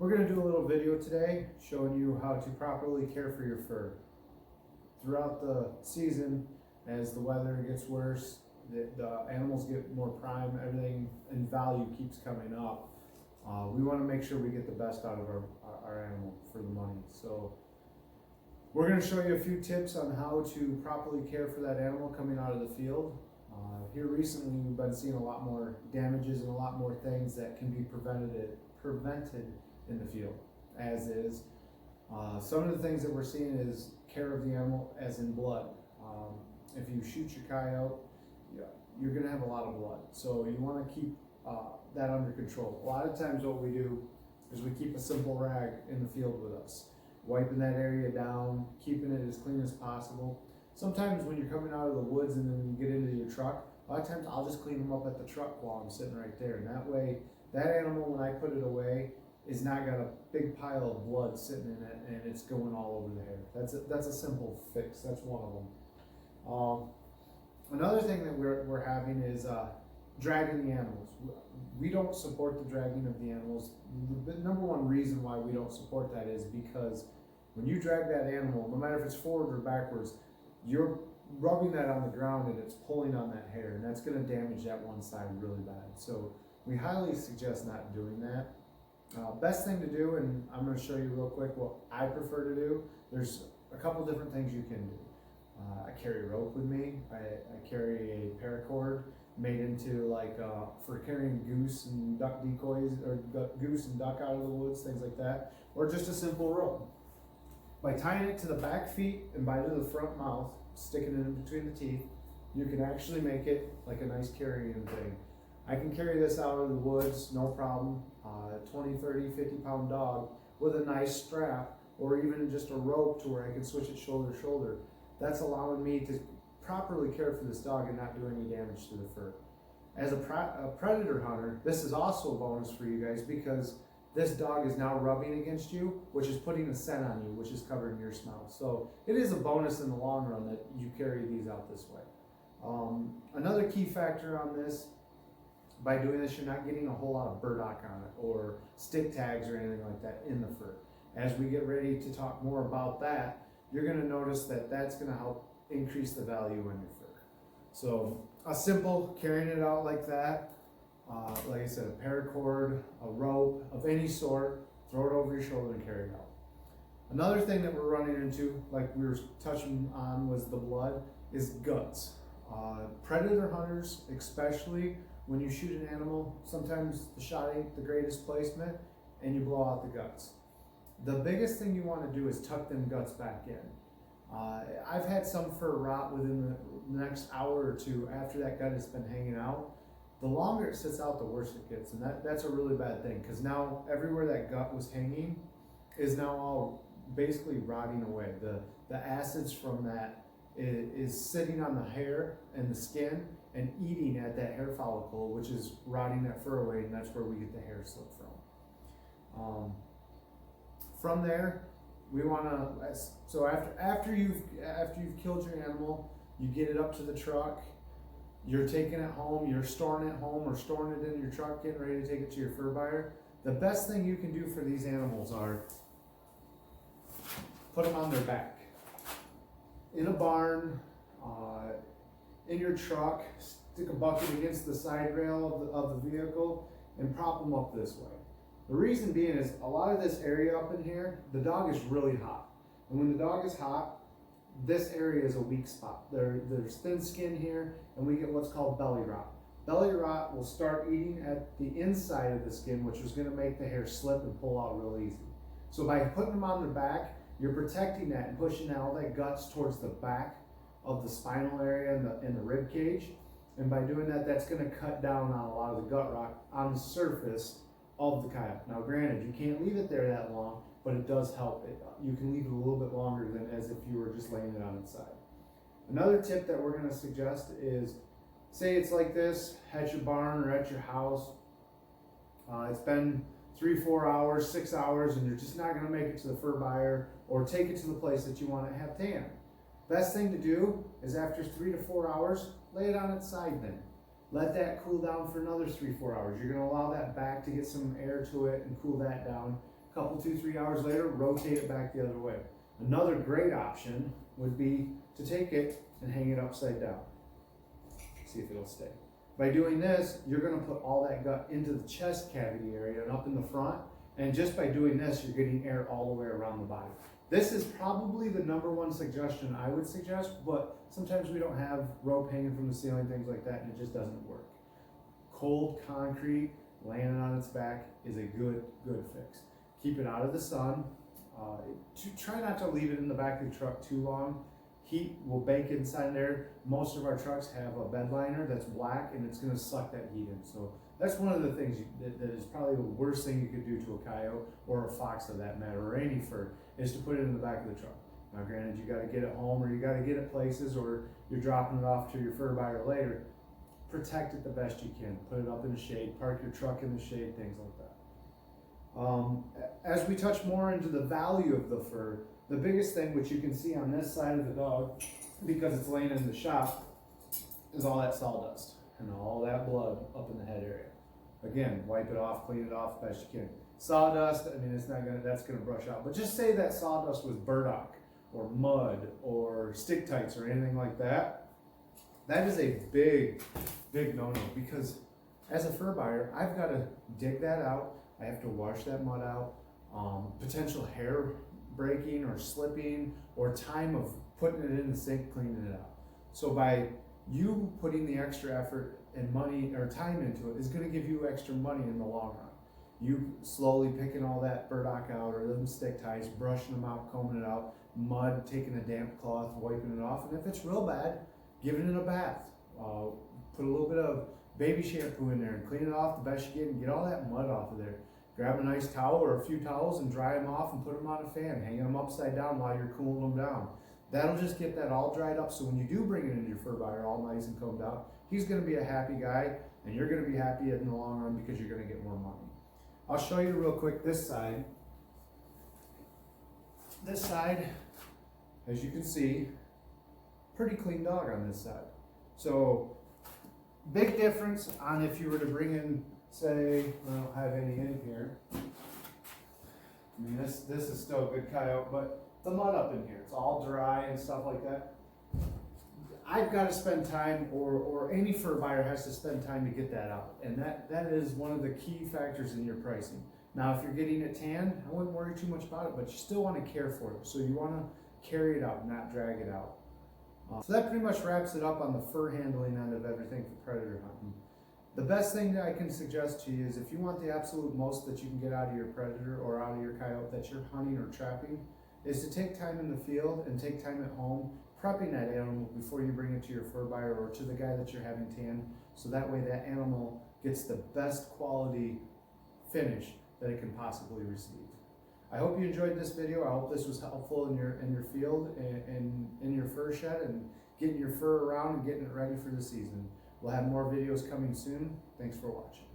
We're going to do a little video today showing you how to properly care for your fur. Throughout the season, as the weather gets worse, the animals get more prime, everything in value keeps coming up. We want to make sure we get the best out of our animal for the money. So we're going to show you a few tips on how to properly care for that animal coming out of the field. Here recently we've been seeing a lot more damages and a lot more things that can be prevented in the field, as is. Some of the things that we're seeing is care of the animal as in blood. If you shoot your coyote, you're going to have a lot of blood. So you want to keep that under control. A lot of times what we do is we keep a simple rag in the field with us, wiping that area down, keeping it as clean as possible. Sometimes when you're coming out of the woods and then you get into your truck, a lot of times I'll just clean them up at the truck while I'm sitting right there. And that way, that animal, when I put it away, is not got a big pile of blood sitting in it and it's going all over the hair. That's a simple fix. That's one of them. Another thing that we're having is dragging the animals. We don't support the dragging of the animals. The number one reason why we don't support that is because when you drag that animal, no matter if it's forward or backwards, you're rubbing that on the ground and it's pulling on that hair, and that's going to damage that one side really bad. So we highly suggest not doing that. Best thing to do, and I'm going to show you real quick what I prefer to do. There's a couple different things you can do. I carry rope with me. I carry a paracord made into like for carrying goose and duck decoys, or goose and duck out of the woods, things like that, or just a simple rope. By tying it to the back feet and by to the front mouth, sticking it in between the teeth, you can actually make it like a nice carrying thing. I can carry this out of the woods, no problem. 20, 30, 50-pound dog with a nice strap, or even just a rope to where I can switch it shoulder to shoulder. That's allowing me to properly care for this dog and not do any damage to the fur. As a predator hunter, this is also a bonus for you guys because this dog is now rubbing against you, which is putting a scent on you, which is covering your smell. So it is a bonus in the long run that you carry these out this way. Another key factor on this, by doing this, you're not getting a whole lot of burdock on it or stick tags or anything like that in the fur. As we get ready to talk more about that, you're going to notice that that's going to help increase the value on your fur. So a simple carrying it out like that, like I said, a paracord, a rope of any sort, throw it over your shoulder and carry it out. Another thing that we're running into, like we were touching on, was the blood, is guts. Predator hunters, especially when you shoot an animal, sometimes the shot ain't the greatest placement and you blow out the guts. The biggest thing you want to do is tuck them guts back in. I've had some fur rot within the next hour or two after that gut has been hanging out. The longer it sits out, the worse it gets, and that's a really bad thing, because now everywhere that gut was hanging is now all basically rotting away. The acids from that is sitting on the hair and the skin and eating at that hair follicle, which is rotting that fur away, and that's where we get the hair slip from. From there, we want to, so after you've killed your animal, you get it up to the truck, you're taking it home, you're storing it home or storing it in your truck, getting ready to take it to your fur buyer. The best thing you can do for these animals are put them on their back. In a barn, in your truck, stick a bucket against the side rail of the vehicle and prop them up this way. The reason being is a lot of this area up in here, the dog is really hot. And when the dog is hot, this area is a weak spot. There's thin skin here, and we get what's called belly rot. Belly rot will start eating at the inside of the skin, which is going to make the hair slip and pull out real easy. So by putting them on their back, you're protecting that and pushing all that guts towards the back of the spinal area and the rib cage. And by doing that, that's going to cut down on a lot of the gut rot on the surface of the coyote. Now granted, you can't leave it there that long, but it does help. You can leave it a little bit longer than as if you were just laying it on its side. Another tip that we're going to suggest is, say it's like this at your barn or at your house. It's been 3-4 hours, 6 hours, and you're just not going to make it to the fur buyer or take it to the place that you want to have tan. Best thing to do is after 3 to 4 hours, lay it on its side then. Let that cool down for another 3-4 hours. You're going to allow that back to get some air to it and cool that down. a couple, 2-3 hours later, rotate it back the other way. Another great option would be to take it and hang it upside down. See if it'll stay. By doing this, you're going to put all that gut into the chest cavity area and up in the front. And just by doing this, you're getting air all the way around the body. This is probably the #1 suggestion I would suggest, but sometimes we don't have rope hanging from the ceiling, things like that, and it just doesn't work. Cold concrete, laying on its back is a good fix. Keep it out of the sun. Try not to leave it in the back of the truck too long. Heat will bake inside there. Most of our trucks have a bed liner that's black, and it's going to suck that heat in. So that's one of the things that is probably the worst thing you could do to a coyote or a fox, for that matter, or any fur, is to put it in the back of the truck. Now, granted, you got to get it home, or you got to get it places, or you're dropping it off to your fur buyer later. Protect it the best you can. Put it up in the shade. Park your truck in the shade. Things like that. As we touch more into the value of the fur, the biggest thing, which you can see on this side of the dog, because it's laying in the shop, is all that sawdust and all that blood up in the head area. Again, wipe it off, clean it off best you can. Sawdust, I mean, that's gonna brush out. But just say that sawdust was burdock or mud or stick tights or anything like that. That is a big no-no, because as a fur buyer, I've got to dig that out. I have to wash that mud out. Potential hair breaking or slipping, or time of putting it in the sink, cleaning it out. So by you putting the extra effort and money or time into it is going to give you extra money in the long run. You slowly picking all that burdock out, or them stick ties, brushing them out, combing it out, mud, taking a damp cloth, wiping it off, and if it's real bad, giving it a bath. Put a little bit of baby shampoo in there and clean it off the best you can and get all that mud off of there. Grab a nice towel or a few towels and dry them off and put them on a fan, hanging them upside down while you're cooling them down. That'll just get that all dried up, so when you do bring it into your fur buyer all nice and combed out, he's going to be a happy guy, and you're going to be happy in the long run because you're going to get more money. I'll show you real quick this side. This side, as you can see, pretty clean dog on this side. So big difference on if you were to bring in, say, I don't have any in here. I mean, this is still a good coyote, but the mud up in here, it's all dry and stuff like that. I've got to spend time, or any fur buyer has to spend time to get that out. And that is one of the key factors in your pricing. Now, if you're getting it tanned, I wouldn't worry too much about it, but you still want to care for it. So you want to carry it out, not drag it out. So that pretty much wraps it up on the fur handling end of everything for predator hunting. The best thing that I can suggest to you is, if you want the absolute most that you can get out of your predator or out of your coyote that you're hunting or trapping, is to take time in the field and take time at home prepping that animal before you bring it to your fur buyer or to the guy that you're having tanned, so that way that animal gets the best quality finish that it can possibly receive. I hope you enjoyed this video. I hope this was helpful in your field and in your fur shed and getting your fur around and getting it ready for the season. We'll have more videos coming soon. Thanks for watching.